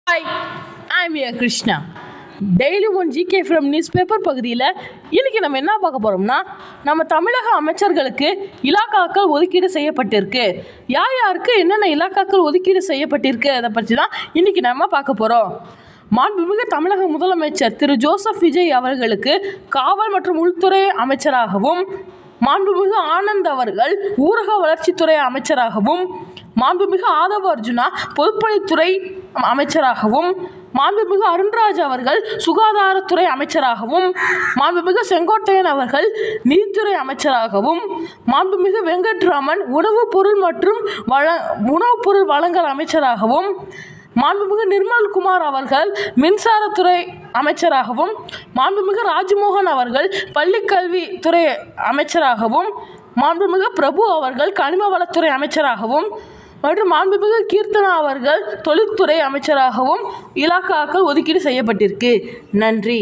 Hi, I'm a Krishna. Daily one GK from news paper பகுதியில் இன்றைக்கி நம்ம என்ன பார்க்க போகிறோம்னா, நம்ம தமிழக அமைச்சர்களுக்கு இலாக்காக்கள் ஒதுக்கீடு செய்யப்பட்டிருக்கு. யார் யாருக்கு என்னென்ன இலாக்காக்கள் ஒதுக்கீடு செய்யப்பட்டிருக்கு அதை பற்றி தான் இன்றைக்கி நம்ம பார்க்க போகிறோம். மாண்புமிகு தமிழக முதலமைச்சர் திரு ஜோசப் விஜய் அவர்களுக்கு காவல் மற்றும் உள்துறை அமைச்சராகவும், மாண்புமிகு ஆனந்த் அவர்கள் ஊரக வளர்ச்சித்துறை அமைச்சராகவும், மாண்புமிகு ஆதவ அர்ஜுனா பொதுப்பணித்துறை அமைச்சராகவும், மாண்புமிகு அருண்ராஜ் அவர்கள் சுகாதாரத்துறை அமைச்சராகவும், மாண்புமிகு செங்கோட்டையன் அவர்கள் நீதித்துறை அமைச்சராகவும், மாண்புமிகு வெங்கட்ராமன் உணவுப் பொருள் மற்றும் உணவுப் பொருள் வழங்கல் அமைச்சராகவும், மாண்புமிகு நிர்மல்குமார் அவர்கள் மின்சாரத்துறை அமைச்சராகவும், மாண்புமிகு ராஜ்மோகன் அவர்கள் பள்ளிக்கல்வித்துறை அமைச்சராகவும், மாண்புமிகு பிரபு அவர்கள் கனிம வளத்துறை அமைச்சராகவும் மற்றும் மாண்புமிகு கீர்த்தனா அவர்கள் தொழில்துறை அமைச்சராகவும் இலாக்காக்கள் ஒதுக்கீடு செய்யப்பட்டிருக்கு. நன்றி.